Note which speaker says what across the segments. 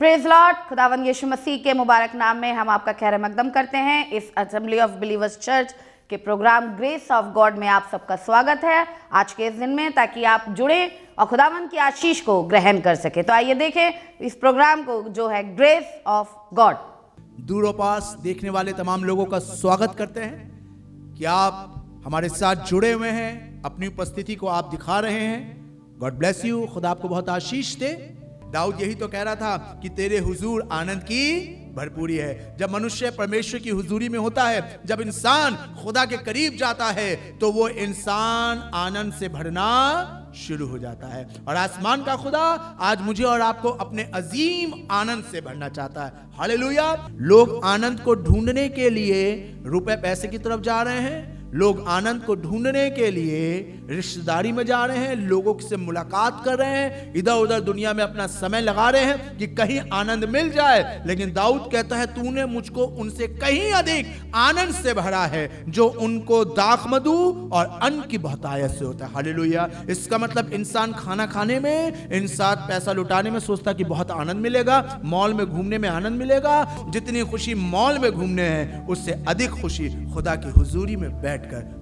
Speaker 1: Praise Lord. खुदावंद यीशु मसीह के मुबारक नाम में हम आपका खैर मकदम करते हैं। इस असेंबली ऑफ बिलीवर्स चर्च के प्रोग्राम ग्रेस ऑफ गॉड में आप सबका स्वागत है आज के इस दिन में, ताकि आप जुड़े और खुदावंद की आशीष को ग्रहण कर सके। तो आइए देखें इस प्रोग्राम को जो है ग्रेस ऑफ गॉड।
Speaker 2: दूर और पास देखने वाले तमाम लोगों का स्वागत करते हैं कि आप हमारे साथ जुड़े हुए हैं, अपनी उपस्थिति को आप दिखा रहे हैं। गॉड ब्लेस यू, खुदा आपको बहुत आशीष दे। दाऊद यही तो कह रहा था कि तेरे हुजूर आनंद की भरपूरी है। जब मनुष्य परमेश्वर की हुजूरी में होता है, जब इंसान खुदा के करीब जाता है, तो वो इंसान आनंद से भरना शुरू हो जाता है। और आसमान का खुदा आज मुझे और आपको अपने अजीम आनंद से भरना चाहता है। हालेलुया। लोग आनंद को ढूंढने के लिए रुपए पैसे की तरफ जा रहे हैं, लोग आनंद को ढूंढने के लिए रिश्तेदारी में जा रहे हैं, लोगों से मुलाकात कर रहे हैं, इधर उधर दुनिया में अपना समय लगा रहे हैं कि कहीं आनंद मिल जाए। लेकिन दाऊद कहता है तूने मुझको उनसे कहीं अधिक आनंद से भरा है जो उनको दाख मधु और अन्न की बहुतायत से होता है। हालेलुया। इसका मतलब इंसान खाना खाने में, इंसान पैसा लुटाने में सोचता कि बहुत आनंद मिलेगा, मॉल में घूमने में आनंद मिलेगा। जितनी खुशी मॉल में घूमने है, उससे अधिक खुशी खुदा की हुजूरी में बैठकर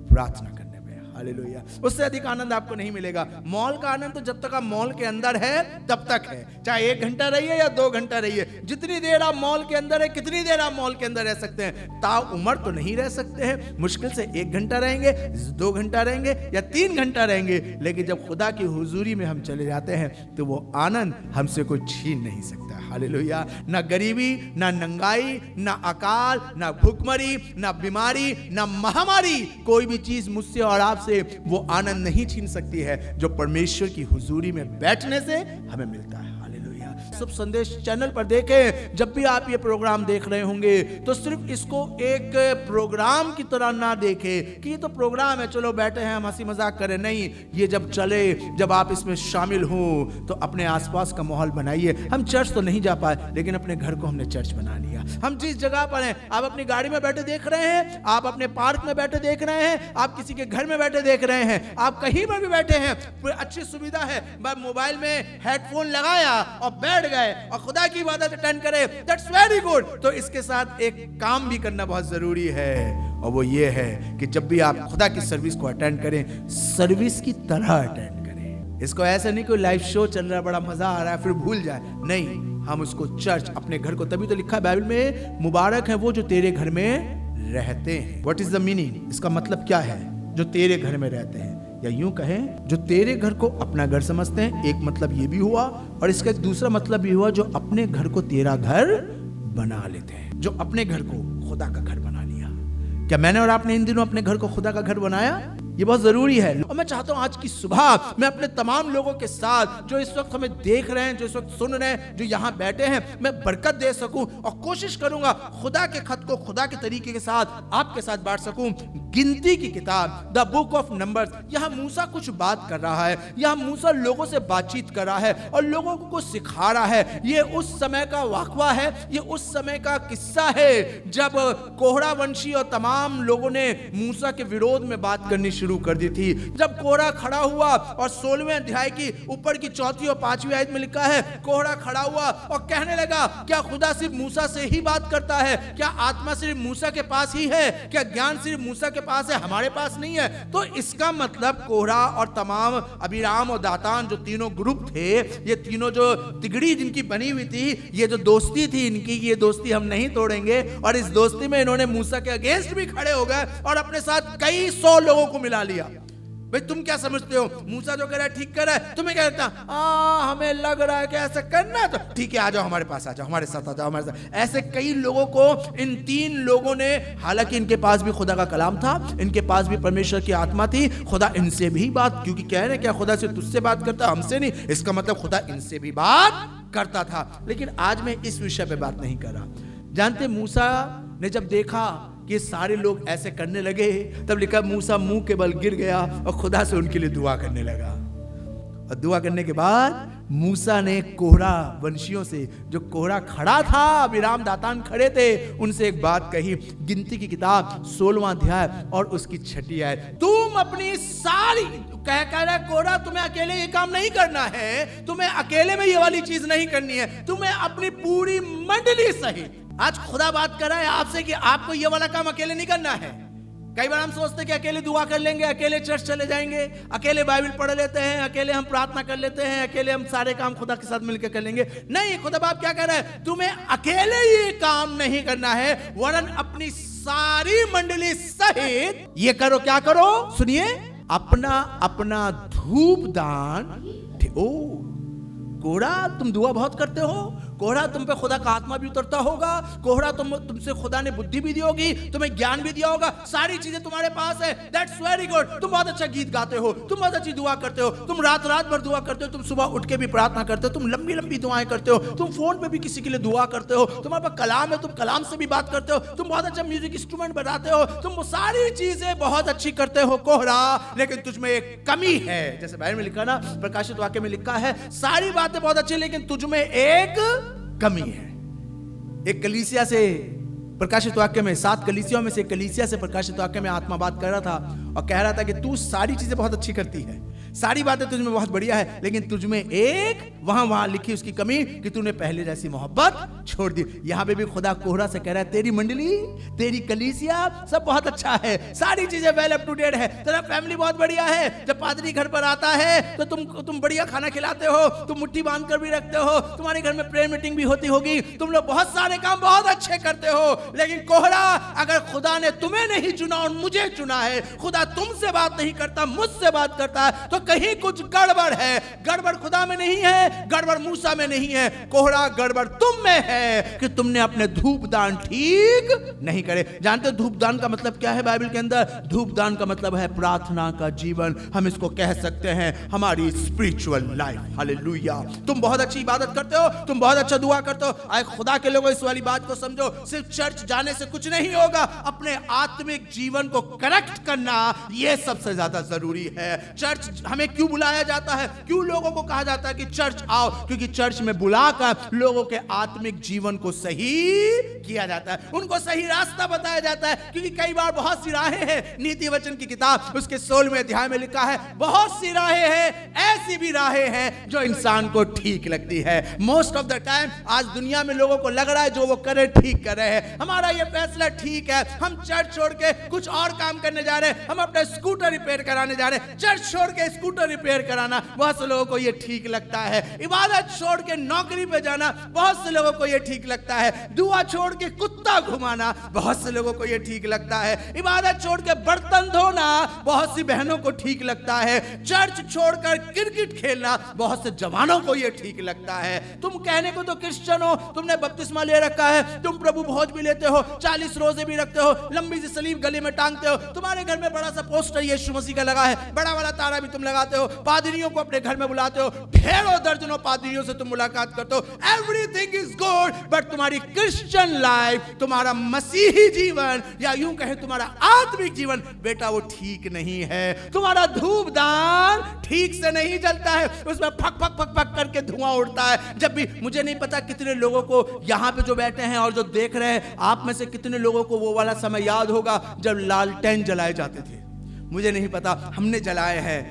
Speaker 2: प्रार्थना करने में। हालेलुया। उससे अधिक आनंद आपको नहीं मिलेगा। मॉल का आनंद तो जब तक आप मॉल के अंदर है तब तक है, चाहे 1 घंटा रहिए या 2 घंटा रहिए। जितनी देर आप मॉल के अंदर है, कितनी देर आप मॉल के अंदर रह सकते हैं। ताउम्र तो नहीं रह सकते हैं, मुश्किल से 1 घंटा रहेंगे, 2 घंटा रहेंगे या 3 घंटा रहेंगे। लेकिन जब खुदा की हुजूरी में हम चले जाते हैं तो वो आनंद हमसे कोई छीन नहीं सकता। हालेलुया। ना गरीबी, ना नंगाई, ना अकाल, ना भूखमरी, ना बीमारी, ना महामारी, कोई भी चीज मुझसे और आपसे वो आनंद नहीं छीन सकती है जो परमेश्वर की हुजूरी में बैठने से हमें मिलता है। हालेलुया। शुभ संदेश चैनल पर देखें, जब भी आप ये प्रोग्राम देख रहे होंगे तो सिर्फ इसको एक प्रोग्राम की तरह ना देखें कि ये तो प्रोग्राम है, चलो बैठे हैं हम हंसी मजाक करें। नहीं, ये जब चले, जब आप इसमें शामिल हो तो अपने आसपास का माहौल बनाइए। हम चर्च तो नहीं जा पाए, लेकिन अपने घर को हमने चर्च बना लिया। हम जिस जगह पर हैं, आप अपनी गाड़ी में बैठे देख रहे हैं, आप अपने पार्क में बैठे देख रहे हैं, आप किसी के घर में बैठे देख रहे हैं, आप कहीं पर भी बैठे हैं, अच्छी सुविधा है। मोबाइल में हेडफोन लगाया और बैठ गए और खुदा की इबादत अटेंड करें, दैट्स वेरी गुड। तो इसके साथ एक काम भी करना बहुत जरूरी है, और वो ये है कि जब भी आप खुदा की सर्विस को अटेंड करें, सर्विस की तरह अटेंड करें। इसको ऐसा नहीं कोई लाइव शो चल रहा है, बड़ा मजा आ रहा है, फिर भूल जाए। नहीं, हम उसको चर्च, अपने घर को, तभी तो लिखा है बाइबल में, मुबारक है वो जो तेरे घर में रहते हैं। What is the meaning? इसका मतलब क्या है? जो तेरे घर में रहते हैं, या यूं कहें जो तेरे घर को अपना घर समझते हैं। एक मतलब ये भी हुआ, और इसका एक दूसरा मतलब भी हुआ जो अपने घर को तेरा घर बना लेते हैं, जो अपने घर को खुदा का घर बना लिया। क्या मैंने और आपने इन दिनों अपने घर को खुदा का घर बनाया? ये बहुत जरूरी है। और मैं चाहता हूं आज की सुबह मैं अपने तमाम लोगों के साथ जो इस वक्त हमें देख रहे हैं, जो इस वक्त सुन रहे हैं, जो यहां बैठे हैं, मैं बरकत दे सकूं और कोशिश करूंगा खुदा के खत को खुदा के तरीके के साथ आपके साथ बांट सकूं। गिनती की किताब, द बुक ऑफ नंबर्स, यहां मूसा कुछ बात कर रहा है, यहां मूसा लोगों से बातचीत कर रहा है और लोगों को कुछ सिखा रहा है। ये उस समय का वाकवा है, ये उस समय का किस्सा है जब कोहरा वंशी और तमाम लोगों ने मूसा के विरोध में बात करनी शुरू कर दी थी। जब कोहरा खड़ा हुआ, और 16वें अध्याय की ऊपर की 4वीं और 5वीं आयत में लिखा है, कोहरा खड़ा हुआ और कहने लगा, क्या खुदा सिर्फ मूसा से ही बात करता है? क्या आत्मा सिर्फ मूसा के पास ही है? क्या ज्ञान सिर्फ मूसा के पास है, हमारे पास नहीं है? तो इसका मतलब कोहरा और तमाम अबीराम और दातान जो तीनों ग्रुप थे, ये तीनों जो तिगड़ी जिनकी बनी हुई थी, ये जो दोस्ती थी इनकी, ये दोस्ती हम नहीं तोड़ेंगे। और इस दोस्ती में इन्होंने मूसा के अगेंस्ट भी खड़े हो गए और अपने साथ कई 100 लोगों को मिला लिया। भाई तुम क्या समझते हो, मूसा जो कह रहा है ठीक कर रहा है, तुम्हें क्या लगता? हमें लग रहा है कि ऐसा करना, तो ठीक है, आ जाओ हमारे पास, आ जाओ हमारे साथ, आ जाओ हमारे साथ। ऐसे कई लोगों को इन 3 लोगों ने, हालांकि इनके पास भी खुदा का कलाम था, इनके पास भी परमेश्वर की आत्मा थी, खुदा इनसे भी बात, क्योंकि कह रहे हैं क्या खुदा से तुझसे बात करता, हमसे नहीं, इसका मतलब खुदा इनसे भी बात करता था। लेकिन आज मैं इस विषय पे बात नहीं कर रहा। जानते, मूसा ने जब देखा कि सारे लोग ऐसे करने लगे, तब लिखा मूसा मुंह के बल गिर गया और खुदा से उनके लिए दुआ करने लगा। और दुआ करने के बाद मूसा ने कोहरा वंशियों से, जो कोहरा खड़ा था, अबीराम दातान खड़े थे, उनसे एक बात कही। गिनती की किताब 16वां अध्याय और उसकी 6ठी आयत, तुम अपनी सारी कह रहा है कोहरा, तुम्हें अकेले ये काम नहीं करना है, तुम्हें अकेले में ये वाली चीज नहीं करनी है, तुम्हें अपनी पूरी मंडली सहित। आज खुदा बात कर रहा है आपसे कि आपको ये वाला काम अकेले नहीं करना है। कई बार हम सोचते हैं कि अकेले दुआ कर लेंगे, अकेले चर्च चले जाएंगे, अकेले बाइबल पढ़ लेते हैं, अकेले हम प्रार्थना कर लेते हैं, अकेले हम सारे काम खुदा के साथ मिलकर कर लेंगे। नहीं, खुदा बाप क्या कह रहा है, तुम्हें अकेले ये काम नहीं करना है, वरन अपनी सारी मंडली सहित ये करो। क्या करो? सुनिए, अपना अपना धूप दान। ओ कोहरा, तुम दुआ बहुत करते हो, कोहरा तुम पे खुदा का आत्मा भी उतरता होगा, कोहरा तुमसे खुदा ने बुद्धि भी दी होगी, तुम्हें ज्ञान भी दिया होगा, सारी चीजें तुम्हारे पास है, दैट्स वेरी गुड। तुम बहुत अच्छा गीत गाते हो, तुम बहुत अच्छी दुआ करते हो, तुम रात भर दुआ करते हो, तुम सुबह उठ के भी प्रार्थना करते हो, तुम लंबी लंबी दुआएं करते हो, तुम फोन पे भी किसी के लिए दुआ करते हो, तुम्हारे पास कलाम है, तुम कलाम से भी बात करते हो, तुम बहुत अच्छा म्यूजिक इंस्ट्रूमेंट बजाते हो, तुम वो सारी चीजें बहुत अच्छी करते हो कोहरा, लेकिन तुझमें एक कमी है। जैसे बाइबल में लिखा ना, प्रकाशित वाक्य में लिखा है, सारी बातें बहुत अच्छी, लेकिन तुझमें एक कमी है। एक कलीसिया से प्रकाशित वाक्य में, 7 कलीसियाओं में से एक कलीसिया से प्रकाशित वाक्य में आत्मा बात कर रहा था और कह रहा था कि तू सारी चीजें बहुत अच्छी करती है, सारी बातें तुझमें बहुत बढ़िया है, लेकिन तुझमें एक वहां लिखी उसकी कमी कि तूने पहले जैसी मोहब्बत छोड़ दी। यहां पे भी खुदा कोहरा से कह रहा है, तेरी मंडली, तेरी कलीसिया सब बहुत अच्छा है, सारी चीजें वेल अप टू डेट है, तेरा फैमिली बहुत बढ़िया है, जब पादरी घर पर आता है तो तुम बढ़िया खाना खिलाते हो, तुम मुट्ठी बांध कर भी रखते हो, तुम्हारे घर में प्रेयर मीटिंग भी होती होगी, तुम लोग बहुत सारे काम बहुत अच्छे करते हो। लेकिन कोहरा, अगर खुदा ने तुम्हें नहीं चुना और मुझे चुना है, खुदा तुमसे बात नहीं करता, मुझसे बात करता है, तो कहीं कुछ गड़बड़ है। गड़बड़ खुदा में नहीं है, गड़बड़ मूसा में नहीं है, कोहरा गड़बड़ तुम में है कि तुमने अपने धूप दान ठीक नहीं करे। जानते हो धूप दान का मतलब क्या है बाइबल के अंदर? धूप दान का मतलब है प्रार्थना का जीवन। हम इसको कह सकते हैं हमारी स्पिरिचुअल लाइफ। हालेलुया। तुम बहुत अच्छी इबादत करते हो, तुम बहुत अच्छा दुआ करते हो। आए खुदा के लोगों, इस वाली बात को समझो, सिर्फ चर्च जाने से कुछ नहीं होगा, अपने आत्मिक जीवन को करेक्ट करना यह सबसे ज्यादा जरूरी है। चर्च हमें क्यों बुलाया जाता है, क्यों लोगों को कहा जाता है कि चर्च आओ? क्योंकि चर्च में बुलाकर लोगों के आत्मिक जीवन को सही किया जाता है, उनको सही रास्ता बताया जाता है। क्योंकि कई बार बहुत सी राहें हैं, नीति वचन की किताब उसके 16वें अध्याय में लिखा है, बहुत सी राहें हैं, ऐसी भी राहें हैं जो इंसान को ठीक लगती है। मोस्ट ऑफ द टाइम आज दुनिया में लोगों को लग रहा है जो वो करे ठीक कर रहे हैं, हमारा ये फैसला ठीक है, हम चर्च छोड़ के कुछ और काम करने जा रहे हैं, हम अपना स्कूटर रिपेयर कराने जा रहे हैं। चर्च छोड़ के स्कूटर रिपेयर कराना बहुत से लोगों को ये ठीक लगता है। इबादत छोड़ के नौकरी पे जाना बहुत से लोगों को ये ठीक लगता है। दुआ छोड़ के कुत्ता घुमाना बहुत से लोगों को ये ठीक लगता है। इबादत छोड़ के बर्तन धोना बहुत सी बहनों को ठीक लगता है। चर्च छोड़कर क्रिकेट खेलना बहुत से जवानों को ये ठीक लगता है। तुम कहने को तो क्रिश्चियन हो, तुमने बपतिस्मा ले रखा है, तुम प्रभु भोज भी लेते हो, 40 रोजे भी रखते हो, लंबी सी सलीब गले में टांगते हो, तुम्हारे घर में बड़ा सा पोस्टर यीशु मसीह का लगा है, बड़ा वाला तारा भी तुम लगाते हो, पादरियों को अपने घर में बुलाते हो, ढेरों दर्जनों पादरियों से तुम मुलाकात करते हो। एवरीथिंग इज गुड, बट तुम्हारी क्रिश्चियन लाइफ, तुम्हारा मसीही जीवन, या यूं कहे तुम्हारा आत्मिक जीवन, बेटा वो ठीक नहीं है। तुम्हारा धूप दान ठीक से नहीं जलता है, उसमें फक फक फक फक करके धुआं उड़ता है। जब भी, मुझे नहीं पता कितने लोगों को यहां पे जो बैठे हैं और जो देख रहे हैं, आप में से कितने लोगों को वो वाला समय याद होगा जब लालटेन जलाए जाते थे। मुझे नहीं पता, हमने जलाए हैं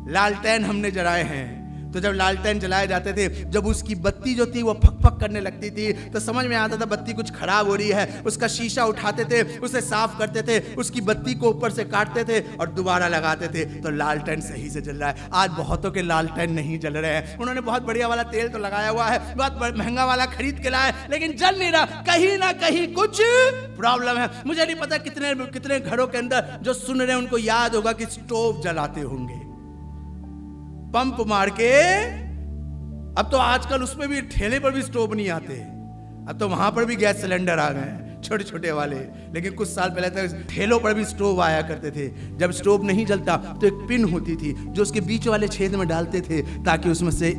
Speaker 2: लालटेन, हमने जलाए हैं। तो जब लालटेन जलाए जाते थे, जब उसकी बत्ती जो थी वो फक फक करने लगती थी, तो समझ में आता था बत्ती कुछ खराब हो रही है। उसका शीशा उठाते थे, उसे साफ करते थे, उसकी बत्ती को ऊपर से काटते थे और दोबारा लगाते थे, तो लालटेन सही से जल रहा है। आज बहुतों के लालटेन नहीं जल रहे हैं। उन्होंने बहुत बढ़िया वाला तेल तो लगाया हुआ है, बहुत महंगा वाला खरीद के लाए, लेकिन जल नहीं रहा। कहीं ना कहीं कुछ प्रॉब्लम है। मुझे नहीं पता कितने घरों के अंदर जो सुन रहे हैं उनको याद होगा कि स्टोव जलाते होंगे पंप मार के। अब तो आजकल उसमें भी ठेले पर भी स्टोव नहीं आते, अब तो वहां पर भी गैस सिलेंडर आ गए छोटे छोटे वाले। लेकिन कुछ साल पहले तक ठेलों पर भी स्टोव आया करते थे। जब स्टोव नहीं जलता तो एक पिन होती थी जो उसके बीच वाले छेद में डालते थे ताकि उसमें से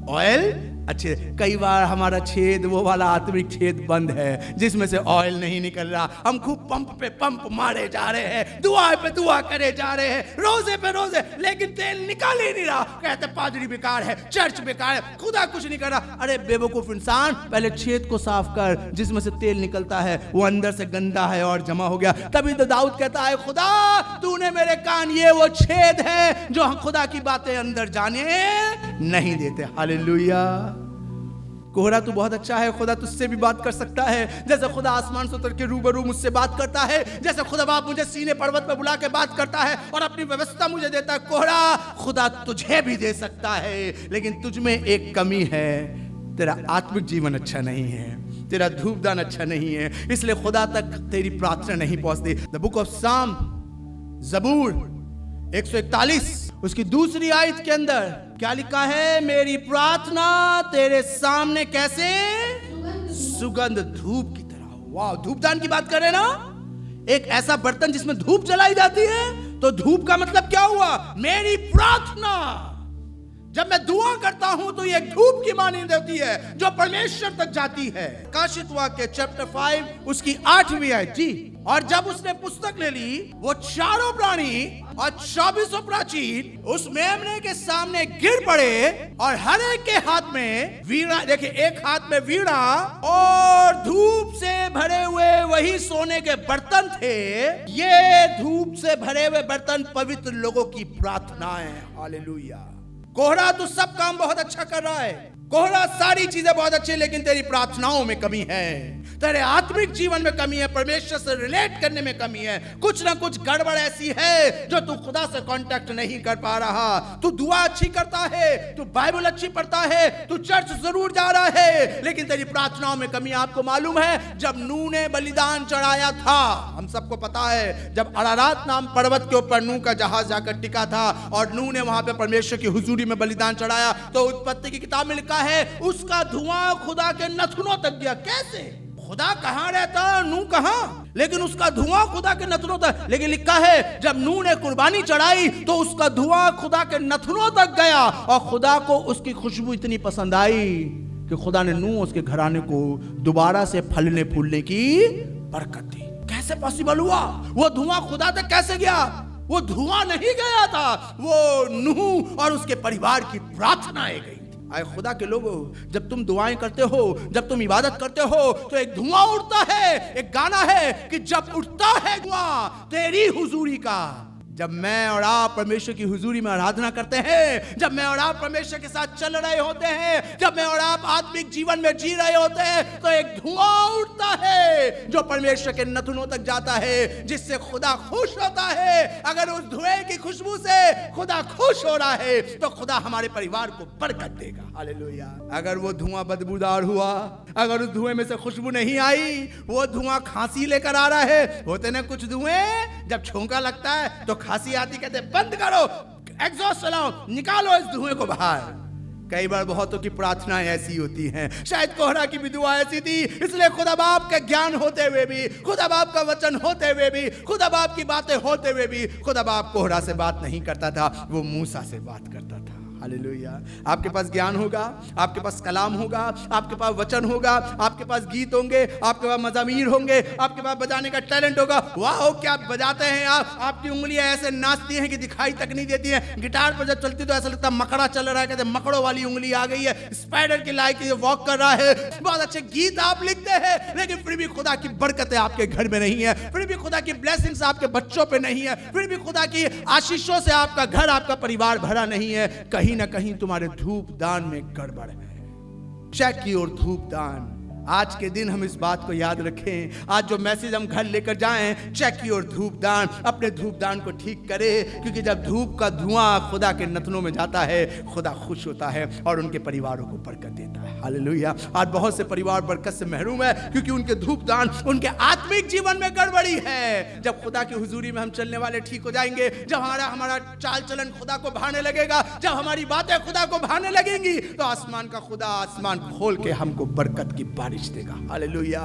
Speaker 2: ऑयल अच्छे। कई बार हमारा छेद, वो वाला आत्मिक छेद बंद है जिसमें से ऑयल नहीं निकल रहा। हम खूब पंप पे पंप मारे जा रहे हैं, दुआ पे दुआ करे जा रहे हैं, रोजे पे रोजे, लेकिन तेल निकाल ही नहीं रहा। कहते पादरी बेकार है, चर्च बेकार है, खुदा कुछ नहीं कर रहा। अरे बेवकूफ इंसान, पहले छेद को साफ कर जिसमें से तेल निकलता है, वो अंदर से गंदा है और जमा हो गया। तभी तो दाऊद कहता है, खुदा तूने मेरे कान, ये वो छेद है जो खुदा की बातें अंदर जाने नहीं देते। हालेलुया। कोहरा तू बहुत अच्छा है, खुदा तुझसे भी बात कर सकता है। जैसे खुदा आसमान से उतर के रूबरू मुझसे बात करता है, जैसे खुदा बाप मुझे सीने पर्वत पे बुला के बात करता है और अपनी व्यवस्था मुझे देता है, कोहरा खुदा तुझे भी दे सकता है। लेकिन तुझ में एक कमी है, तेरा आत्मिक जीवन अच्छा नहीं है, तेरा धूपदान अच्छा नहीं है, इसलिए खुदा तक तेरी प्रार्थना नहीं पहुंचती। द बुक ऑफ साम, जबूर 141 उसकी दूसरी आयत के अंदर क्या लिखा है? मेरी प्रार्थना तेरे सामने कैसे सुगंध धूप की तरह हो। वाह, धूपदान की बात कर रहे ना, एक ऐसा बर्तन जिसमें धूप जलाई जाती है। तो धूप का मतलब क्या हुआ? मेरी प्रार्थना। जब मैं दुआ करता हूं तो ये एक धूप की मानी होती है जो परमेश्वर तक जाती है। काशित वाक्य चैप्टर 5 उसकी 8वीं आयत जी। और जब उसने पुस्तक ले ली, वो चारों प्राणी और 24 प्राचीन उस मेमने के सामने गिर पड़े और हर एक के हाथ में वीणा, देखिए एक हाथ में वीणा और धूप से भरे हुए वही सोने के बर्तन थे। ये धूप से भरे हुए बर्तन पवित्र लोगों की प्रार्थनाएं। हालेलुया। कोहरा तू सब काम बहुत अच्छा कर रहा है, कोहरा सारी चीजें बहुत अच्छी, लेकिन तेरी प्रार्थनाओं में कमी है, तेरे आत्मिक जीवन में कमी है, परमेश्वर से रिलेट करने में कमी है। कुछ ना कुछ गड़बड़ ऐसी है जो तू खुदा से कांटेक्ट नहीं कर पा रहा। तू दुआ अच्छी करता है, तू बाइबल अच्छी पढ़ता है, तू चर्च जरूर जा रहा है, लेकिन तेरी प्रार्थनाओं में कमी। आपको मालूम है जब नूह ने बलिदान चढ़ाया था, हम सबको पता है, जब अरारात नाम पर्वत के ऊपर नूह का जहाज जाकर टिका था और नूह ने वहां पे परमेश्वर की हुजूरी में बलिदान चढ़ाया, तो उत्पत्ति की किताब में लिखा है उसका धुआं खुदा के नथुनों तक गया। कैसे? खुदा कहां रहता, नूह कहां, लेकिन उसका धुआं खुदा के नथुनों तक। लेकिन लिखा है जब नूह ने कुर्बानी चढ़ाई तो उसका धुआं खुदा के नथुनों तक गया और खुदा को उसकी खुशबू इतनी पसंद आई कि खुदा ने नूह उसके घराने को दोबारा से फलने फूलने की बरकत दी। कैसे पॉसिबल हुआ? वो धुआं खुदा तक कैसे गया? वो धुआं नहीं गया था, वो नूह और उसके परिवार की प्रार्थनाएं गई। आए खुदा के लोगों, जब तुम दुआएं करते हो, जब तुम इबादत करते हो, तो एक धुआं उड़ता है। एक गाना है कि जब उठता है धुआं तेरी हुजूरी का। जब मैं और आप परमेश्वर की हुजूरी में आराधना करते हैं, जब मैं और आप परमेश्वर के साथ चल रहे होते हैं, जब मैं और आप आत्मिक जीवन में जी रहे होते हैं, तो एक धुआं उठता है जो परमेश्वर के नथुनों तक जाता है, जिससे खुदा खुश होता है। अगर उस धुएं की खुशबू से खुदा खुश हो रहा है तो खुदा हमारे परिवार को बरकत देगा। हालेलुया। अगर वो धुआं बदबूदार हुआ, अगर उस धुएं में से खुशबू नहीं आई, वो धुआं खांसी लेकर आ रहा है। होते ना कुछ धुएं, जब छोंका लगता है तो खांसी आती, कहते बंद करो, एग्जॉस्ट चलाओ, निकालो इस धुएं को बाहर। कई बार बहुतों की प्रार्थनाएं ऐसी होती हैं, शायद कोहरा की भी दुआ ऐसी थी। इसलिए खुदा बाप का ज्ञान होते हुए भी, खुदा बाप का वचन होते हुए भी, खुदा बाप की बातें होते हुए भी खुदा बाप कोहरा से बात नहीं करता था, वो मूसा से बात करता था। हालेलुया। आपके पास ज्ञान होगा, आपके पास कलाम होगा, आपके पास वचन होगा, आपके पास गीत होंगे, आपके पास मज़ामीर होंगे, आपके पास बजाने का टैलेंट होगा। वाह क्या बजाते हैं आप, आपकी उंगलियां ऐसे नाचती हैं कि दिखाई तक नहीं देती हैं। गिटार पर जब चलती तो ऐसा लगता है मकड़ा चल रहा है, कहते मकड़ों वाली उंगली आ गई है, स्पाइडर की लाइक ये वॉक कर रहा है। बहुत अच्छे गीत आप लिखते हैं, लेकिन फिर भी खुदा की बरकतें आपके घर में नहीं है, फिर भी खुदा की ब्लेसिंग्स आपके बच्चों पे नहीं है, फिर भी खुदा की आशीषों से आपका घर, आपका परिवार भरा नहीं है। कहीं ना कहीं तुम्हारे धूप दान में गड़बड़ है। चेक योर धूप दान। आज के दिन हम इस बात को याद रखें। आज जो मैसेज हम घर लेकर जाएं, चेक योर धूप दान, अपने धूप दान को ठीक करें, क्योंकि जब धूप का धुआं खुदा के नथनों में जाता है, खुदा खुश होता है और उनके परिवारों को बरकत देता है। हालेलुया। आज बहुत से परिवार बरकत से महरूम है क्योंकि उनके धूप दान, उनके आत्मिक जीवन में गड़बड़ी है। जब खुदा की हुजूरी में हम चलने वाले ठीक हो जाएंगे, जब हमारा चाल चलन खुदा को भाने लगेगा, जब हमारी बातें खुदा को भाने लगेंगी, तो आसमान का खुदा आसमान खोल के हमको बरकत की बारिश देगा। हालेलुया।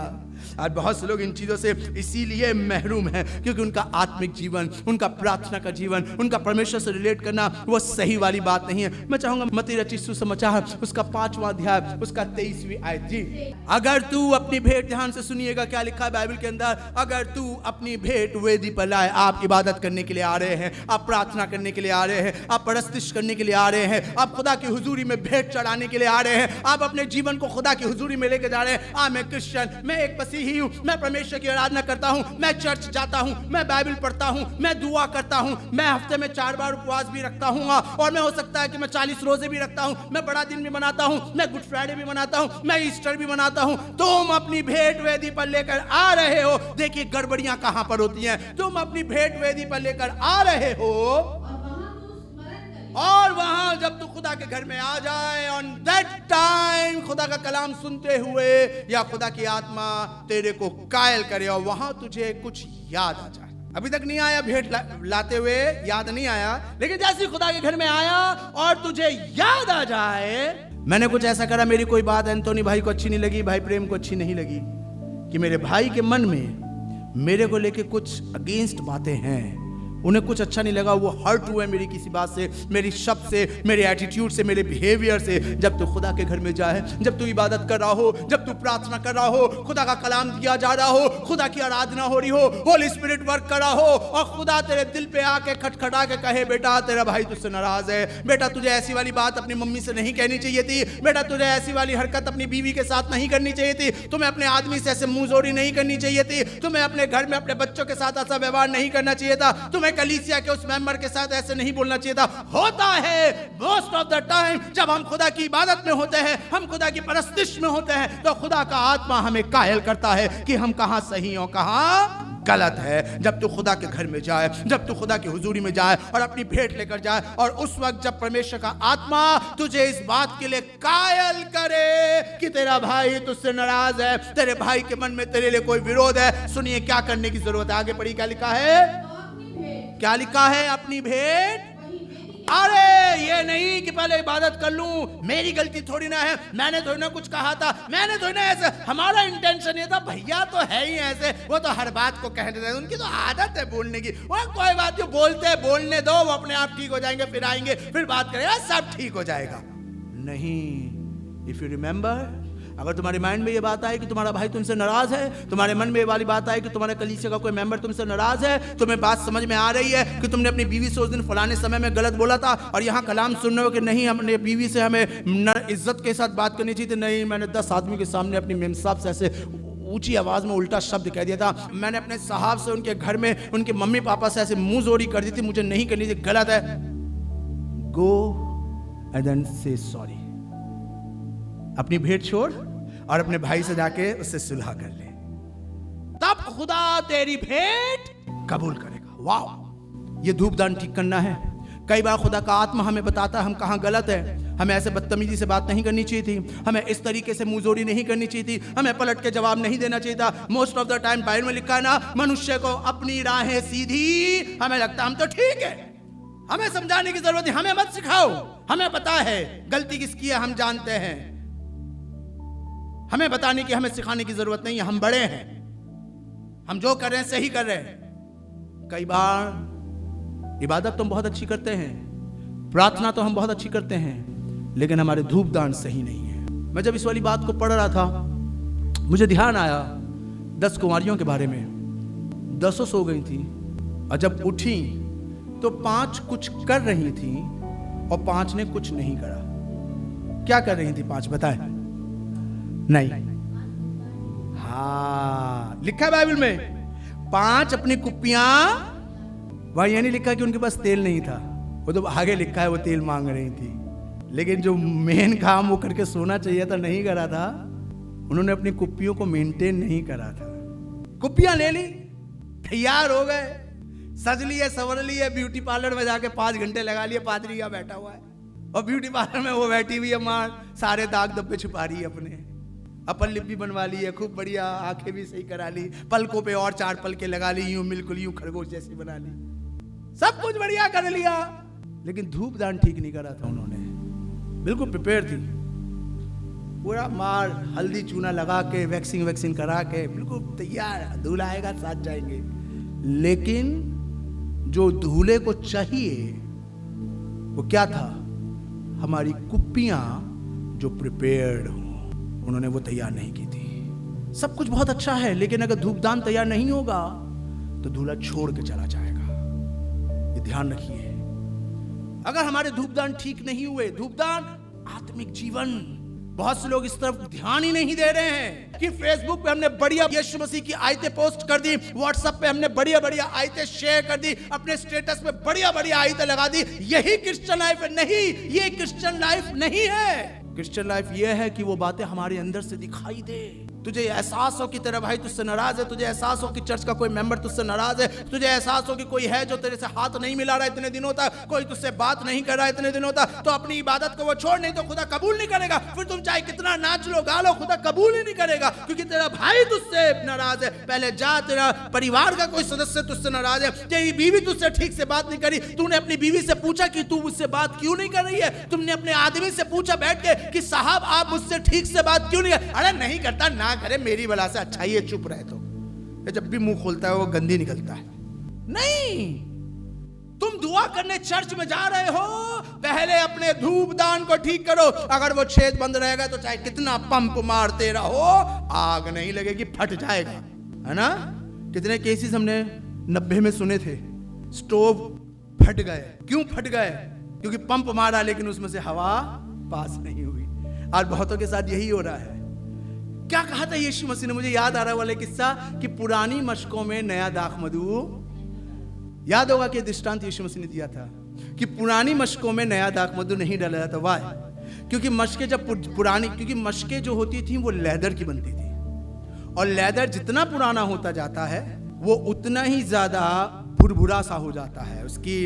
Speaker 2: आज बहुत से लोग इन चीजों से इसीलिए महरूम हैं क्योंकि उनका आत्मिक जीवन, उनका प्रार्थना का जीवन, उनका परमेश्वर से रिलेट करना वो सही वाली बात नहीं है। मैं चाहूंगा मत्ती रचित सुसमाचार उसका 5वां अध्याय उसका 23वीं आयत जी। अगर तू अपनी भेंट, ध्यान से सुनिएगा क्या लिखा है बाइबल के अंदर, अगर तू अपनी भेंट वेदी पर लाए, आप इबादत करने के लिए आ रहे हैं, आप प्रार्थना करने के लिए आ रहे हैं, आप परस्तिश करने के लिए आ रहे हैं, आप खुदा की हुजूरी में भेंट चढ़ाने के लिए आ रहे हैं, आप अपने जीवन को खुदा की हुजूरी में लेके जा रहे हैं। मैं क्रिश्चियन, मैं एक मसीही हूं, मैं परमेश्वर की आराधना करता हूं, मैं चर्च जाता हूं, मैं बाइबल पढ़ता हूं, मैं दुआ करता हूं, मैं हफ्ते में 4 बार उपवास भी रखता हूं, और मैं हो सकता है कि मैं 40 रोजे भी रखता हूं, मैं बड़ा दिन भी मनाता हूं, मैं गुड फ्राइडे भी मनाता हूं, मैं ईस्टर भी मनाता हूं। तुम अपनी भेंट वेदी पर लेकर आ रहे हो, देखिए गड़बड़ियां कहां पर होती हैं। तुम अपनी भेंट वेदी पर लेकर आ रहे हो और वहां जब तू खुदा के घर में आ जाए, ऑन दैट टाइम खुदा का कलाम सुनते हुए या खुदा की आत्मा तेरे को कायल करे और वहां तुझे कुछ याद आ जाए। अभी तक नहीं आया भेंट लाते हुए, याद नहीं आया, लेकिन जैसे खुदा के घर में आया और तुझे याद आ जाए, मैंने कुछ ऐसा करा, मेरी कोई बात एंटोनी भाई को अच्छी नहीं लगी, भाई प्रेम को अच्छी नहीं लगी, कि मेरे भाई के मन में मेरे को लेके कुछ अगेंस्ट बातें हैं, उन्हें कुछ अच्छा नहीं लगा, वो हर्ट हुए मेरी किसी बात से, मेरी शब्द से, मेरे एटीट्यूड से, मेरे बिहेवियर से। जब तू खुदा के घर में जाए, जब तू इबादत कर रहा हो, जब तू प्रार्थना कर रहा हो, खुदा का कलाम दिया जा रहा हो, खुदा की आराधना हो रही हो, होली स्पिरिट वर्क कर रहा हो और खुदा तेरे दिल पे आके खटखटा के कहे, बेटा तेरा भाई तुझसे नाराज है, बेटा तुझे ऐसी वाली बात अपनी मम्मी से नहीं कहनी चाहिए थी, बेटा तुझे ऐसी वाली हरकत अपनी बीवी के साथ नहीं करनी चाहिए थी, तुम्हें अपने आदमी से ऐसे मुंहजोरी नहीं करनी चाहिए थी, तुम्हें अपने घर में अपने बच्चों के साथ ऐसा व्यवहार नहीं करना चाहिए था, तुम्हें कलीसिया के उस मेंबर के साथ ऐसे नहीं बोलना चाहिए था। होता है मोस्ट ऑफ द टाइम जब हम खुदा की इबादत में होते हैं, हम खुदा की परस्तिश में होते हैं, तो खुदा का आत्मा हमें कायल करता है कि हम कहां सही और कहां गलत है। जब तू खुदा के घर में जाए, जब तू खुदा की हुजूरी में जाए और अपनी भेंट लेकर जाए, और उस वक्त जब परमेश्वर का आत्मा तुझे इस बात के लिए कायल करे कि तेरा भाई तुझसे नाराज है, तेरे भाई के मन में तेरे लिए कोई विरोध है, सुनिए क्या करने की जरूरत है। आगे पढ़ी क्या लिखा है, क्या लिखा है, अपनी भेंट। अरे ये नहीं कि पहले इबादत कर लूं, मेरी गलती थोड़ी ना है, मैंने थोड़ी ना कुछ कहा था, मैंने थोड़ी ना ऐसे, हमारा इंटेंशन ये था, भैया तो है ही ऐसे, वो तो हर बात को कह देते हैं, उनकी तो आदत है बोलने की, वो कोई बात जो बोलते हैं बोलने दो, वो अपने आप ठीक हो जाएंगे, फिर आएंगे, फिर बात करेंगे, सब ठीक हो जाएगा। नहीं, इफ यू रिमेंबर, अगर तुम्हारे माइंड में ये बात आए कि तुम्हारा भाई तुमसे नाराज है, तुम्हारे मन में ये वाली बात आए कि तुम्हारे कलीसिया का कोई मेंबर तुमसे नाराज है, तुम्हें बात समझ में आ रही है कि तुमने अपनी बीवी से उस दिन फलाने समय में गलत बोला था, और यहाँ कलाम सुन रहे हो कि नहीं अपने बीवी से हमें इज्जत के साथ बात करनी चाहिए थी, नहीं मैंने 10 आदमी के सामने अपनी मेम साहब से ऐसे ऊंची आवाज में उल्टा शब्द कह दिया था, मैंने अपने साहब से उनके घर में उनके मम्मी पापा से ऐसे मुंह जोरी कर दी थी, मुझे नहीं करनी थी, गलत है। गो एंड देन से सॉरी, अपनी भेंट छोड़ और अपने भाई से जाके उससे सुलह कर ले, तब खुदा तेरी भेंट कबूल करेगा। वाह, ये धूपदान ठीक करना है। कई बार खुदा का आत्मा हमें बताता है हम कहां गलत है, हमें ऐसे बदतमीजी से बात नहीं करनी चाहिए थी, हमें इस तरीके से मुंहजोरी नहीं करनी चाहिए थी, हमें पलट के जवाब नहीं देना चाहिए था। Most of the time Bible में लिखा है ना, मनुष्य को अपनी राहें सीधी, हमें लगता हम तो ठीक है, हमें समझाने की जरूरत है, हमें मत सिखाओ, हमें पता है गलती किसकी है, हम जानते हैं, हमें बताने की, हमें सिखाने की जरूरत नहीं है, हम बड़े हैं, हम जो कर रहे हैं सही कर रहे हैं। कई बार इबादत तो हम बहुत अच्छी करते हैं, प्रार्थना तो हम बहुत अच्छी करते हैं, लेकिन हमारे धूपदान सही नहीं है। मैं जब इस वाली बात को पढ़ रहा था, मुझे ध्यान आया 10 कुंवारियों के बारे में। 10 सो गई थी और जब उठी तो 5 कुछ कर रही थी और 5 ने कुछ नहीं करा। क्या कर रही थी 5, बताएं? नहीं, हाँ लिखा है बाइबल में, 5 अपनी कुप्पियां, वहां ये नहीं लिखा कि उनके पास तेल नहीं था, वो तो आगे लिखा है वो तेल मांग रही थी, लेकिन जो मेन काम वो करके सोना चाहिए था नहीं करा था, उन्होंने अपनी कुप्पियों को मेंटेन नहीं करा था। कुप्पियां ले ली, तैयार हो गए, सज लिए सवर लिए, ब्यूटी पार्लर में जाके 5 घंटे लगा लिए, पादरी यहाँ बैठा हुआ है और ब्यूटी पार्लर में वो बैठी हुई है, मां सारे दाग धब्बे छुपा रही है, अपने अपन लिप भी बनवा ली है, खूब बढ़िया, आंखें भी सही करा ली, पलकों पे और 4 पलके लगा ली, यूं बिल्कुल यूं खरगोश जैसी बना ली, सब कुछ बढ़िया कर लिया, लेकिन धूपदान ठीक नहीं करा था उन्होंने, बिल्कुल प्रिपेयर थी। पूरा मार हल्दी चूना लगा के वैक्सिंग करा के बिल्कुल तैयार, दूल्हा आएगा साथ जाएंगे। लेकिन जो दूल्हे को चाहिए वो क्या था? हमारी कुप्पियां जो प्रिपेयर्ड हो, उन्होंने वो तैयार नहीं की थी। सब कुछ बहुत अच्छा है, लेकिन अगर धूपदान तैयार नहीं होगा तो दूल्हा छोड़ के चला जाएगा। ये ध्यान रखिए। अगर हमारे धूपदान ठीक नहीं हुए, धूपदान आत्मिक जीवन, बहुत से लोग इस तरफ ध्यान ही नहीं दे रहे हैं कि फेसबुक पे हमने बढ़िया यीशु मसीह की आयतें पोस्ट कर दी, व्हाट्सएप पे हमने बढ़िया बढ़िया आयतें शेयर कर दी, अपने स्टेटस पे बढ़िया बढ़िया आयतें लगा दी। यही क्रिश्चियन लाइफ है? नहीं, ये क्रिश्चियन लाइफ नहीं है। क्रिश्चियन लाइफ ये है कि वो बातें हमारे अंदर से दिखाई दे। तुझे एहसास हो कि तेरा भाई तुझसे नाराज है, तुझे एहसास हो कि चर्च का कोई मेंबर तुझसे नाराज है, तुझे एहसास हो कि कोई है जो तेरे से हाथ नहीं मिला रहा है इतने दिनों तक, कोई तुझसे बात नहीं कर रहा है इतने दिनों तक, तो अपनी इबादत को वो छोड़, नहीं तो खुदा कबूल नहीं करेगा। फिर तुम चाहे कितना नाच लो गा लो, खुदा कबूल ही नहीं करेगा, क्योंकि तेरा भाई तुझसे नाराज है। पहले जा, तेरा परिवार का कोई सदस्य तुझसे नाराज है, तेरी बीवी तुझसे ठीक से बात नहीं करी, तूने अपनी बीवी से पूछा कि तू मुझसे बात क्यों नहीं कर रही है? तुमने अपने आदमी से पूछा बैठ के कि साहब आप मुझसे ठीक से बात क्यों नहीं कर? अरे नहीं करता, ना करे, मेरी बला से अच्छा ही है चुप रहे। तो जब भी मुंह खोलता है वो गंदी निकलता है। नहीं, तुम दुआ करने चर्च में जा रहे हो, पहले अपने धूपदान को ठीक करो। अगर वो छेद बंद रहेगा तो चाहे कितना पंप मारते रहो, आग नहीं लगेगी, फट जाएगा, है ना? कितने केसेस हमने 90 में सुने थे, स्टोव फट गए। क्यों फट गए? क्योंकि पंप मारा लेकिन उसमें से हवा पास नहीं हुई। आज बहुतों के साथ यही हो रहा है। क्या कहा था यीशु मसीह ने? मुझे याद आ रहा वाले किस्सा कि पुरानी मशकों में नया दाख मधु, याद होगा कि दृष्टांत यीशु मसीह ने दिया था कि पुरानी मशकों में नया दाख मधु नहीं डाला जाता। वाह? क्योंकि मशकें जब पुरानी, क्योंकि मशकें जो होती थी वो लेदर की बनती थी, और लेदर जितना पुराना होता जाता है वो उतना ही ज्यादा भुरभुरा सा हो जाता है, उसकी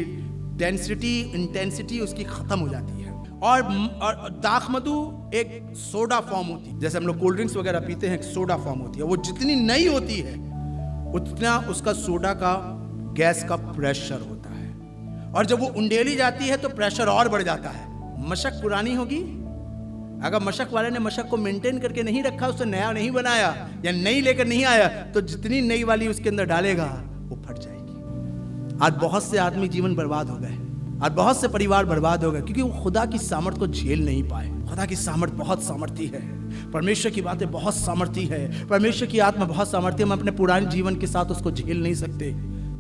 Speaker 2: डेंसिटी, इंटेंसिटी उसकी खत्म हो जाती है। और दाख मधु एक सोडा फॉर्म होती है, जैसे हम लोग कोल्ड ड्रिंक्स वगैरह पीते हैं, एक सोडा फॉर्म होती है। वो जितनी नई होती है उतना उसका सोडा का गैस का प्रेशर होता है, और जब वो उंडेली जाती है तो प्रेशर और बढ़ जाता है। मशक पुरानी होगी, अगर मशक वाले ने मशक को मेंटेन करके नहीं रखा, उससे नया नहीं बनाया या नई लेकर नहीं आया, तो जितनी नई वाली उसके अंदर डालेगा वो फट जाएगी। आज बहुत से आदमी जीवन बर्बाद हो गए, आज बहुत से परिवार बर्बाद हो गए, क्योंकि वो खुदा की सामर्थ को झेल नहीं पाए। खुदा की सामर्थ बहुत सामर्थी है, परमेश्वर की बातें बहुत सामर्थी है, परमेश्वर की आत्मा बहुत सामर्थी है। हम अपने पुराने जीवन के साथ उसको झेल नहीं सकते,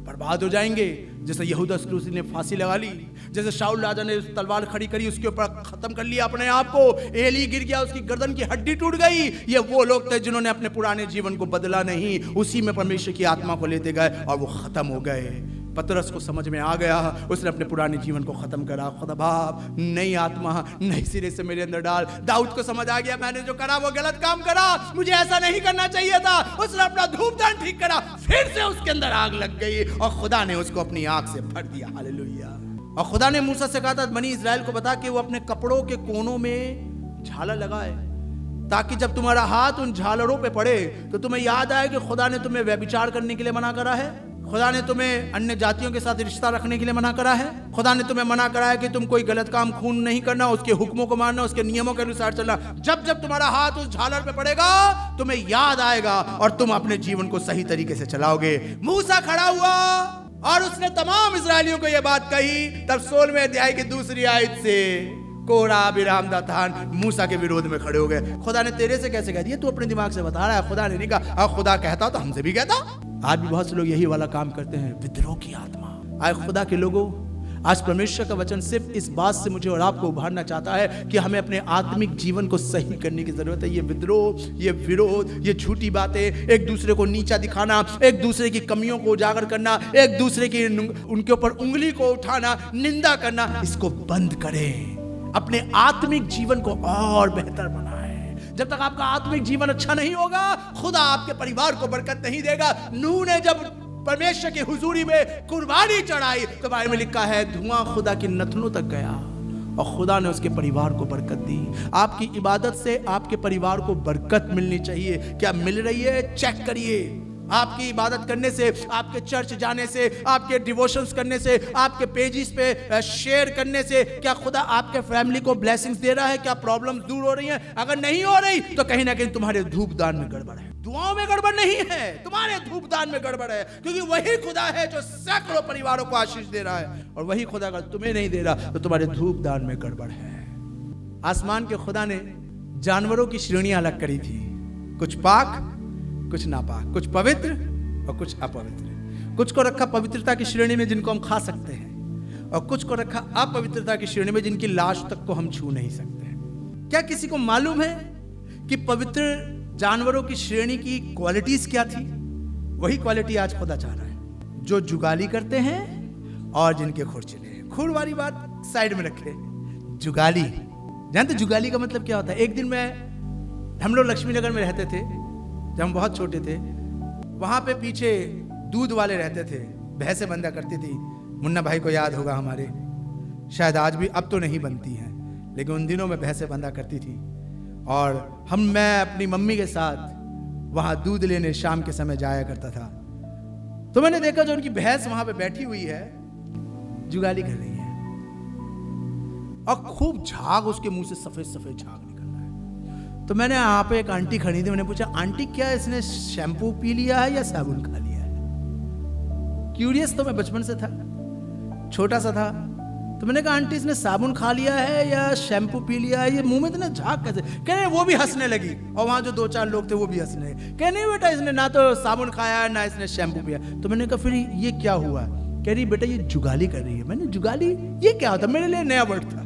Speaker 2: बर्बाद हो जाएंगे। जैसे यहूदा इस्करियोती ने फांसी लगा ली, जैसे शाऊल राजा ने तलवार खड़ी करी, उसके ऊपर खत्म कर लिया अपने आप को, एली गिर गया, उसकी गर्दन की हड्डी टूट गई। ये वो लोग थे जिन्होंने अपने पुराने जीवन को बदला नहीं, उसी में परमेश्वर की आत्मा को लेते गए और वो खत्म हो गए। पतरस को समझ में आ गया, उसने अपने पुराने जीवन को खत्म करा। खुदा बाप नई आत्मा नई सिरे से मेरे अंदर डाल। दाऊद को समझ आ गया, मैंने जो करा वो गलत काम करा, मुझे ऐसा नहीं करना चाहिए था। उसने अपना धूपदान ठीक करा, फिर से उसके अंदर आग लग गई और खुदा ने उसको अपनी आंख से भर दिया। हालेलुया। और खुदा ने मूसा से कहा था, बनी इस्राएल को बता कि वो अपने कपड़ों के कोनों में झालर लगाए, ताकि जब तुम्हारा हाथ उन झालरों पे पड़े तो तुम्हें याद आए कि खुदा ने तुम्हें व्यभिचार करने के लिए मना करा है, खुदा ने तुम्हें अन्य जातियों के साथ रिश्ता रखने के लिए मना करा है, खुदा ने तुम्हें मना करा है कि तुम कोई गलत काम खून नहीं करना, उसके हुक्मों को मानना, उसके नियमों के अनुसार चलना। जब जब तुम्हारा हाथ उस झालर पे पड़ेगा तुम्हें याद आएगा और तुम अपने जीवन को सही तरीके से चलाओगे। मूसा खड़ा हुआ और उसने तमाम इस्राएलियों को यह बात कही। तब 16वें अध्याय की दूसरी आयत से कोरा, बिराम, दातान मूसा के विरोध में खड़े हो गए। खुदा ने तेरे से कैसे कह दिया? तू अपने दिमाग से बता रहा है, खुदा ने नहीं कहा। और खुदा कहता तो हमसे भी कहता। आज भी बहुत से लोग यही वाला काम करते हैं, विद्रोह की आत्मा। आए खुदा के लोगों, आज परमेश्वर का वचन सिर्फ इस बात से मुझे और आपको उभारना चाहता है कि हमें अपने आत्मिक जीवन को सही करने की जरूरत है। ये विद्रोह, ये विरोध, ये झूठी बातें, एक दूसरे को नीचा दिखाना, एक दूसरे की कमियों को उजागर करना, एक दूसरे की उनके ऊपर उंगली को उठाना, निंदा करना, इसको बंद करें। अपने आत्मिक जीवन को और बेहतर बनाएं। जब तक आपका आत्मिक जीवन अच्छा नहीं होगा, खुदा आपके परिवार को बरकत नहीं देगा। नूह ने जब परमेश्वर की हुजूरी में कुर्बानी चढ़ाई तो बाइबल में लिखा है, धुआं खुदा की नथनों तक गया और खुदा ने उसके परिवार को बरकत दी। आपकी इबादत से आपके परिवार को बरकत मिलनी चाहिए। क्या मिल रही है? चेक करिए। आपकी इबादत करने से, आपके चर्च जाने से, आपके डिवोशंस करने से, आपके पेजेस पे शेयर करने से क्या खुदा आपके फैमिली को ब्लेसिंग्स दे रहा है? क्या प्रॉब्लम्स दूर हो रही हैं? अगर नहीं हो रही तो कहीं ना कहीं तुम्हारे धूपदान में गड़बड़ है। दुआओं में गड़बड़ नहीं है, तुम्हारे धूपदान में गड़बड़ है, क्योंकि वही खुदा है जो सैकड़ों परिवारों को आशीष दे रहा है, और वही खुदा अगर तुम्हें नहीं दे रहा तो तुम्हारे धूपदान में गड़बड़ है। आसमान के खुदा ने जानवरों की श्रेणियां अलग करी थी, कुछ पाक, कुछ नापाक, कुछ पवित्र और कुछ अपवित्र। कुछ को रखा पवित्रता की श्रेणी में जिनको हम खा सकते हैं, और कुछ को रखा अपवित्रता की श्रेणी में जिनकी लाश तक को हम छू नहीं सकते। क्या किसी को मालूम है कि पवित्र जानवरों की श्रेणी की क्वालिटीज क्या थी? वही क्वालिटी आज खुदा चाह रहा है, जो जुगाली करते हैं और जिनके खुर चिले हैं। खुर वाली बात साइड में रखे, जुगाली जानते जुगाली का मतलब क्या होता है? एक दिन हम लोग लक्ष्मी नगर में रहते थे जब हम बहुत छोटे थे। वहां पे पीछे दूध वाले रहते थे, भैंसें बंधा करती थी। मुन्ना भाई को याद होगा, हमारे शायद आज भी, अब तो नहीं बनती हैं, लेकिन उन दिनों में भैंसें बंधा करती थी। और मैं अपनी मम्मी के साथ वहां दूध लेने शाम के समय जाया करता था। तो मैंने देखा जो उनकी भैंस वहां पे बैठी हुई है, जुगाली कर रही है, और खूब झाग उसके मुंह से सफेद सफेद झाग निकल रहा है। तो मैंने यहाँ पे एक आंटी खड़ी थी, मैंने पूछा, आंटी क्या इसने शैम्पू पी लिया है या साबुन खा लिया है? क्यूरियस तो मैं बचपन से था, छोटा सा था। तो मैंने कहा, आंटी इसने साबुन खा लिया है या शैम्पू पी लिया है? ये मुंह में इतना झाग कैसे? कह रहे वो भी हंसने लगी, और वहां जो 2-4 लोग थे वो भी हंसने लगे। कह नहीं बेटा, इसने ना तो साबुन खाया है ना इसने शैम्पू पिया। तो मैंने कहा फिर ये क्या हुआ? कह रही बेटा ये जुगाली कर रही है। मैंने जुगाली ये क्या होता? मेरे लिए नया वर्ड था,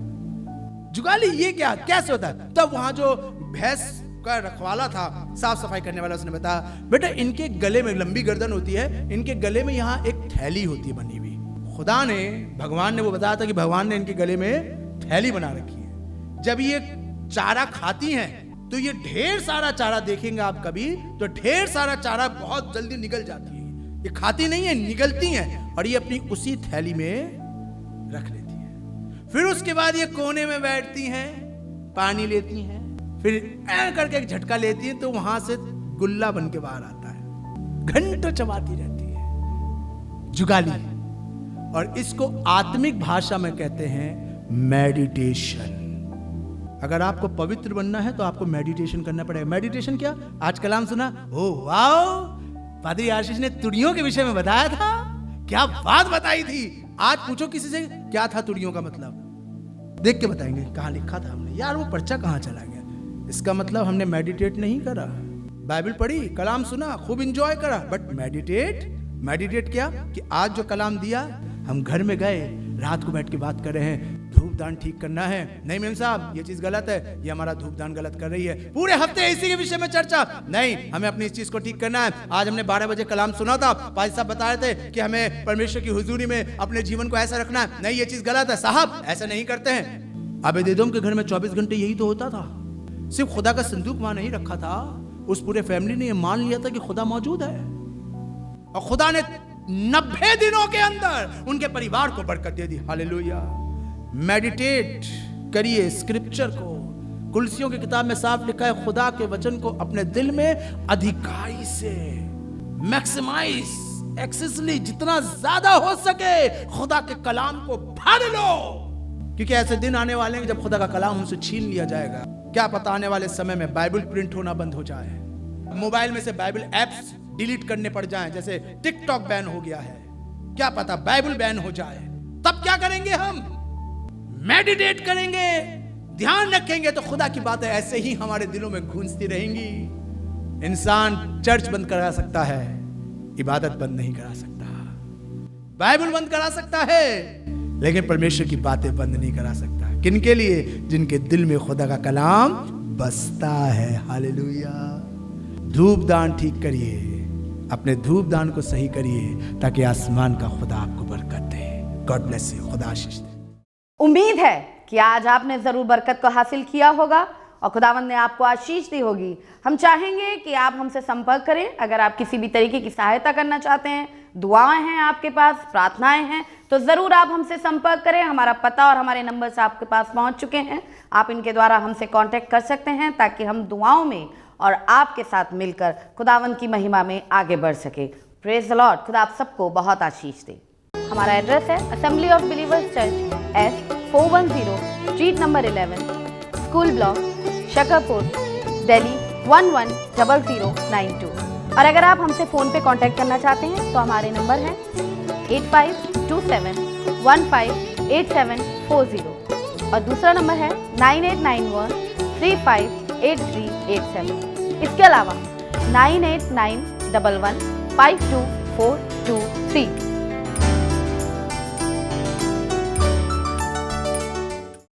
Speaker 2: जुगाली ये क्या, कैसे होता है? तब वहां जो भैंस का रखवाला था, साफ सफाई करने वाला, उसने बताया, बेटा इनके गले में, लंबी गर्दन होती है, इनके गले में यहाँ एक थैली होती है बनी हुई। खुदा ने, भगवान ने वो बताया था कि भगवान ने इनके गले में थैली बना रखी है। जब ये चारा खाती हैं तो ये ढेर सारा चारा देखेंगे आप कभी, तो ढेर सारा चारा बहुत जल्दी निगल जाती है। ये खाती नहीं है, निगलती हैं, और ये अपनी उसी थैली में रख लेती है। फिर उसके बाद ये कोने में बैठती हैं, पानी लेती हैं, फिर करके एक झटका लेती हैं, तो वहां से गुल्ला बन के बाहर आता है। घंटों चबाती रहती है, जुगाली। और इसको आत्मिक भाषा में कहते हैं मेडिटेशन। अगर आपको पवित्र बनना है तो आपको मेडिटेशन करना पड़ेगा। मेडिटेशन क्या? आज कलाम सुना, ओ वाओ, पादरी आशीष ने तुड़ियों के विषय में बताया था, क्या बात बताई थी। आज पूछो किसी से क्या था तुड़ियों का मतलब, देख के बताएंगे कहां लिखा था हमने। यार वो पर्चा कहां चला गया? इसका मतलब हमने मेडिटेट नहीं करा। बाइबल पढ़ी, कलाम सुना, खूब इंजॉय करा, बट मेडिटेट क्या कि आज जो कलाम दिया, हम घर में गए, रात को बैठ के बात कर रहे हैं, धूपदान ठीक करना है, नहीं मेम साहब ये चीज गलत है, ये हमारा धूपदान गलत कर रही है। पूरे हफ्ते इसी के विषय में चर्चा, नहीं हमें अपनी इस चीज को ठीक करना है। आज हमने 12 बजे कलाम सुना था, पाजी साहब बता रहे थे कि हमें परमेश्वर की हुजूरी में अपने जीवन को ऐसा रखना है, नहीं ये चीज गलत है साहब, ऐसा नहीं करते हैं। आबेदेदोम के घर में 24 घंटे यही तो होता था। सिर्फ खुदा का संदूक वहां नहीं रखा था, उस पूरे फैमिली ने ये मान लिया था कि खुदा मौजूद है, और खुदा ने 90 दिनों के अंदर उनके परिवार को बरकत दे दी। हालेलुया। मेडिटेट करिए स्क्रिप्चर को। कुलसियों की किताब में साफ लिखा है, खुदा के वचन को अपने दिल में अधिकारी से मैक्सिमाइज, एक्सेसली, जितना ज्यादा हो सके खुदा के कलाम को भर लो, क्योंकि ऐसे दिन आने वाले हैं जब खुदा का कलाम हमसे छीन लिया जाएगा। क्या पता आने वाले समय में बाइबल प्रिंट होना बंद हो जाए, मोबाइल में से बाइबल एप्स डिलीट करने पड़ जाएं, जैसे टिकटॉक बैन हो गया है, क्या पता बाइबल बैन हो जाए। तब क्या करेंगे? हम मेडिटेट करेंगे, ध्यान रखेंगे, तो खुदा की बातें ऐसे ही हमारे दिलों में गूंजती रहेंगी। इंसान चर्च बंद करा सकता है, इबादत बंद नहीं करा सकता। बाइबल बंद करा सकता है, लेकिन परमेश्वर की बातें बंद नहीं करा सकता। किनके लिए? जिनके दिल में खुदा का कलाम बसता है। हालेलुया। धूपदान ठीक करिए, अपने धूपदान को सही करिए, ताकि आसमान का खुदा आपको बरकत दे। God bless you. खुदा आशीष दे।
Speaker 1: उम्मीद है कि आज आपने जरूर बरकत को हासिल किया होगा और खुदावंद ने आपको आशीष दी होगी। हम चाहेंगे कि आप हमसे संपर्क करें। अगर आप किसी भी तरीके की सहायता करना चाहते हैं, दुआएं हैं आपके पास, प्रार्थनाएं हैं, तो ज़रूर आप हमसे संपर्क करें। हमारा पता और हमारे नंबर्स आपके पास पहुंच चुके हैं, आप इनके द्वारा हमसे कांटेक्ट कर सकते हैं, ताकि हम दुआओं में और आपके साथ मिलकर खुदावन की महिमा में आगे बढ़ सके। Praise the Lord. खुदा आप सबको बहुत आशीष दे। हमारा एड्रेस है assembly of believers church, S410 street number 11, school block, Shakarpur, Delhi 110092। और अगर आप हमसे फ़ोन पे कांटेक्ट करना चाहते हैं तो हमारे नंबर हैं 8527158740 और दूसरा नंबर है 9891358387। इसके अलावा 9891152423